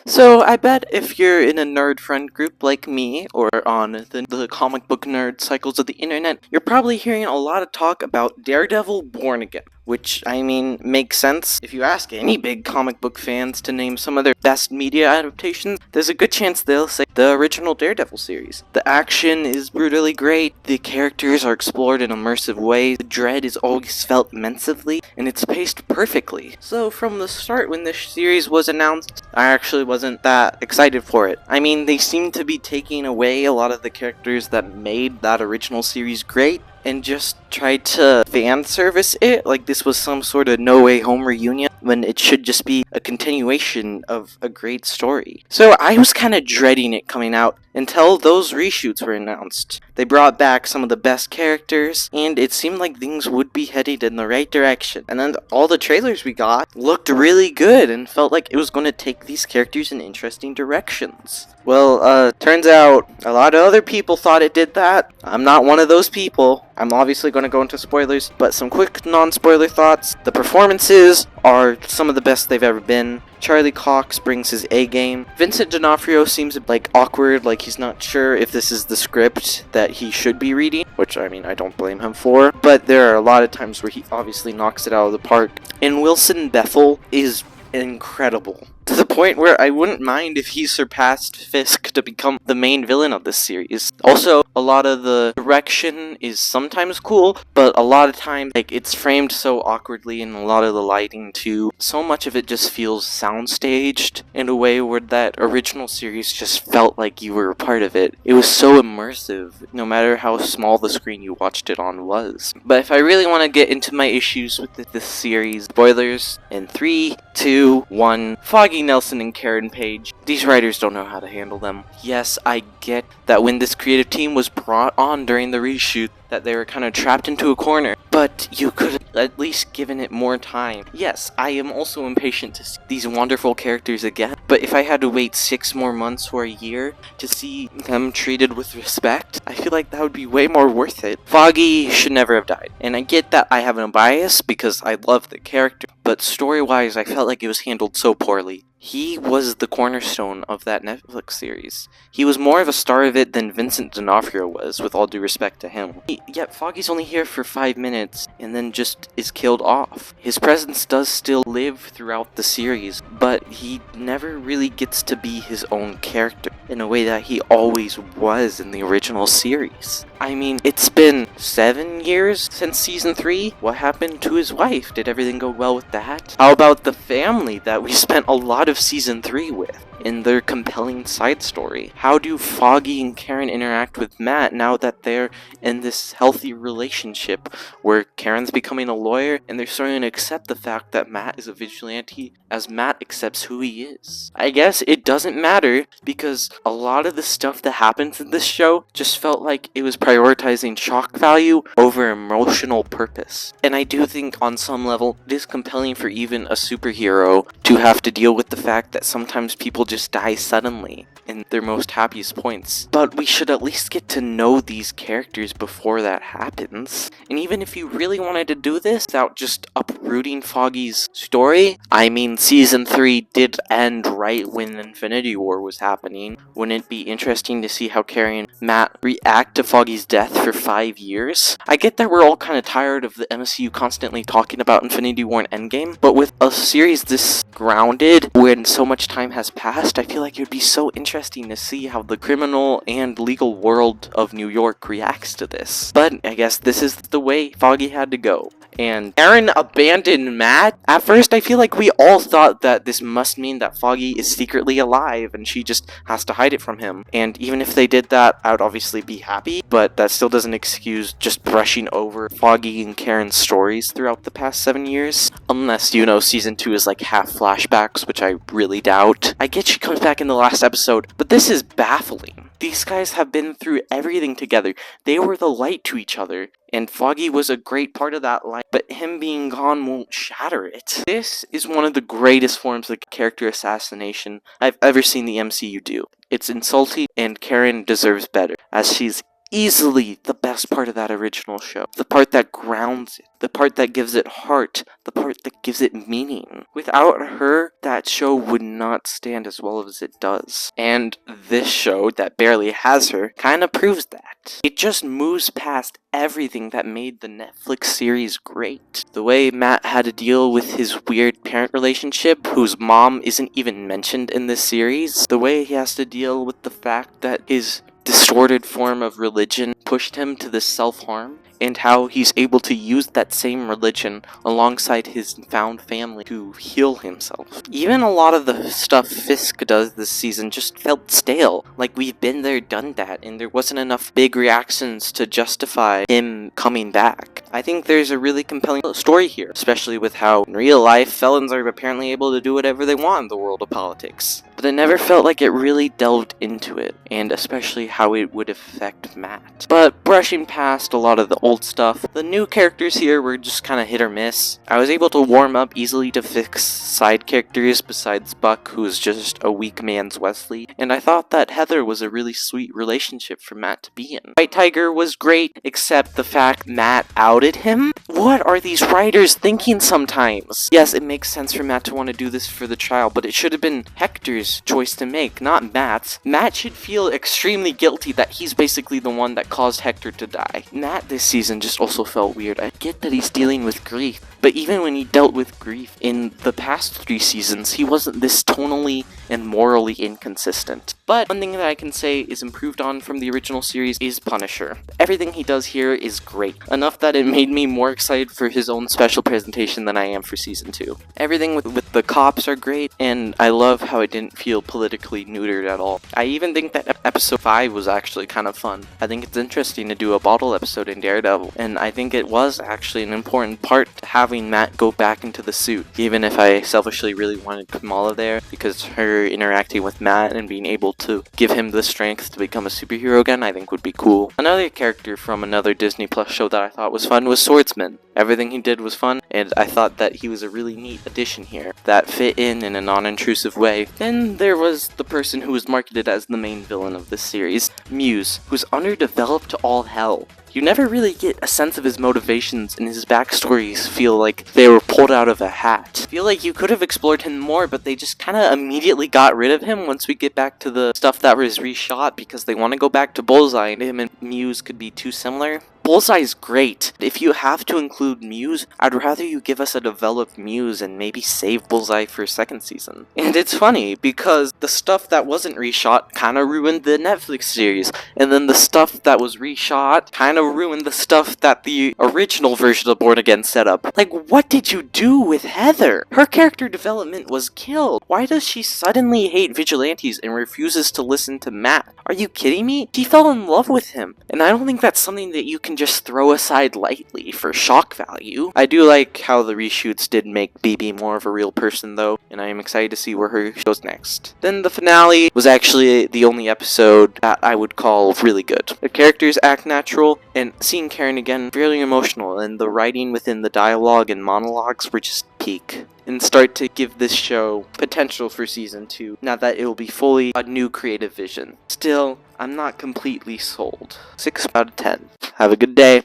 So, I bet if you're in a nerd friend group like me, or on the comic book nerd cycles of the internet, you're probably hearing a lot of talk about Daredevil Born Again. Which, I mean, makes sense. If you ask any big comic book fans to name some of their best media adaptations, there's a good chance they'll say the original Daredevil series. The action is brutally great, the characters are explored in immersive ways, the dread is always felt immensely, and it's paced perfectly. So from the start when this series was announced, I actually wasn't that excited for it. I mean, they seem to be taking away a lot of the characters that made that original series great, and just tried to fan service it like this was some sort of No Way Home reunion when it should just be a continuation of a great story. So I was kind of dreading it coming out until those reshoots were announced. They brought back some of the best characters, and it seemed like things would be headed in the right direction. And then all the trailers we got looked really good and felt like it was going to take these characters in interesting directions. Well, turns out a lot of other people thought it did that. I'm not one of those people. I'm obviously going to go into spoilers, but some quick non-spoiler thoughts. The performances are some of the best they've ever been. Charlie Cox brings his A game. Vincent D'Onofrio seems like awkward, like he's not sure if this is the script that he should be reading, which I mean I don't blame him for, but there are a lot of times where he obviously knocks it out of the park. And Wilson Bethel is incredible. To the point where I wouldn't mind if he surpassed Fisk to become the main villain of this series. Also, a lot of the direction is sometimes cool, but a lot of times it's framed so awkwardly, and a lot of the lighting too. So much of it just feels soundstaged in a way where that original series just felt like you were a part of it. It was so immersive, no matter how small the screen you watched it on was. But if I really want to get into my issues with this series, spoilers in 3, 2, 1, Foggy Nelson and Karen Page. These writers don't know how to handle them. Yes, I get that when this creative team was brought on during the reshoot, that they were kind of trapped into a corner, but you could have at least given it more time. Yes, I am also impatient to see these wonderful characters again, but if I had to wait 6 more months or a year to see them treated with respect, I feel like that would be way more worth it. Foggy should never have died, and I get that I have a bias because I love the character, but story-wise I felt like it was handled so poorly. He was the cornerstone of that Netflix series. He was more of a star of it than Vincent D'Onofrio was, with all due respect to him. Yet Foggy's only here for 5 minutes, and then just is killed off. His presence does still live throughout the series, but he never really gets to be his own character in a way that he always was in the original series. I mean, it's been 7 years since season 3. What happened to his wife? Did everything go well with that? How about the family that we spent a lot of season 3 with in their compelling side story? How do Foggy and Karen interact with Matt now that they're in this healthy relationship where Karen's becoming a lawyer and they're starting to accept the fact that Matt is a vigilante as Matt accepts who he is? I guess it doesn't matter because a lot of the stuff that happens in this show just felt like it was prioritizing shock value over emotional purpose. And I do think on some level it is compelling for even a superhero to have to deal with the fact that sometimes people just die suddenly in their most happiest points. But we should at least get to know these characters before that happens. And even if you really wanted to do this without just uprooting Foggy's story, I mean, season 3 did end right when Infinity War was happening. Wouldn't it be interesting to see how Carrie and Matt react to Foggy's death for 5 years? I get that we're all kind of tired of the MCU constantly talking about Infinity War and Endgame, but with a series this grounded, when so much time has passed, I feel like it would be so interesting to see how the criminal and legal world of New York reacts to this. But I guess this is the way Foggy had to go. And Aaron abandoned Matt? At first, I feel like we all thought that this must mean that Foggy is secretly alive and she just has to hide it from him. And even if they did that, I would obviously be happy, but that still doesn't excuse just brushing over Foggy and Karen's stories throughout the past 7 years. Unless, you know, season 2 is like half flashbacks, which I really doubt. I get she comes back in the last episode, but this is baffling. These guys have been through everything together. They were the light to each other, and Foggy was a great part of that light, but him being gone won't shatter it. This is one of the greatest forms of character assassination I've ever seen the MCU do. It's insulting, and Karen deserves better, as she's easily the best part of that original show. The part that grounds it. The part that gives it heart. The part that gives it meaning. Without her, that show would not stand as well as it does. And this show that barely has her kind of proves that. It just moves past everything that made the Netflix series great. The way Matt had to deal with his weird parent relationship, whose mom isn't even mentioned in this series. The way he has to deal with the fact that his distorted form of religion pushed him to this self-harm, and how he's able to use that same religion alongside his found family to heal himself. Even a lot of the stuff Fisk does this season just felt stale, like we've been there, done that, and there wasn't enough big reactions to justify him coming back. I think there's a really compelling story here, especially with how in real life felons are apparently able to do whatever they want in the world of politics. But it never felt like it really delved into it, and especially how it would affect Matt. But brushing past a lot of the old stuff, the new characters here were just kind of hit or miss. I was able to warm up easily to Fisk's side characters besides Buck, who is just a weak man's Wesley, and I thought that Heather was a really sweet relationship for Matt to be in. White Tiger was great, except the fact Matt outed him? What are these writers thinking sometimes? Yes, it makes sense for Matt to want to do this for the child, but it should have been Hector's choice to make, not Matt's. Matt should feel extremely guilty that he's basically the one that caused Hector to die. Matt this season just also felt weird. I get that he's dealing with grief, but even when he dealt with grief in the past 3 seasons, he wasn't this tonally and morally inconsistent. But one thing that I can say is improved on from the original series is Punisher. Everything he does here is great, enough that it made me more excited for his own special presentation than I am for season 2. Everything with the cops are great, and I love how it didn't feel politically neutered at all. I even think that episode 5 was actually kind of fun. I think it's interesting to do a bottle episode in Daredevil, and I think it was actually an important part to having Matt go back into the suit, even if I selfishly really wanted Kamala there, because her interacting with Matt and being able to give him the strength to become a superhero again, I think would be cool. Another character from another Disney Plus show that I thought was fun was Swordsman. Everything he did was fun, and I thought that he was a really neat addition here that fit in a non-intrusive way. Then there was the person who was marketed as the main villain of this series, Muse, who's underdeveloped to all hell. You never really get a sense of his motivations, and his backstories feel like they were pulled out of a hat. I feel like you could have explored him more, but they just kind of immediately got rid of him once we get back to the stuff that was reshot because they want to go back to Bullseye, and him and Muse could be too similar. Bullseye's great. If you have to include Muse, I'd rather you give us a developed Muse and maybe save Bullseye for a second season. And it's funny, because the stuff that wasn't reshot kind of ruined the Netflix series, and then the stuff that was reshot kind of ruined the stuff that the original version of Born Again set up. Like, what did you do with Heather? Her character development was killed. Why does she suddenly hate vigilantes and refuses to listen to Matt? Are you kidding me? She fell in love with him, and I don't think that's something that you can just throw aside lightly for shock value. I do like how the reshoots did make BB more of a real person though, and I am excited to see where her goes next. Then the finale was actually the only episode that I would call really good. The characters act natural, and seeing Karen again, really emotional, and the writing within the dialogue and monologues were just peak. And start to give this show potential for season 2, now that it will be fully a new creative vision. Still, I'm not completely sold. 6 out of 10. Have a good day.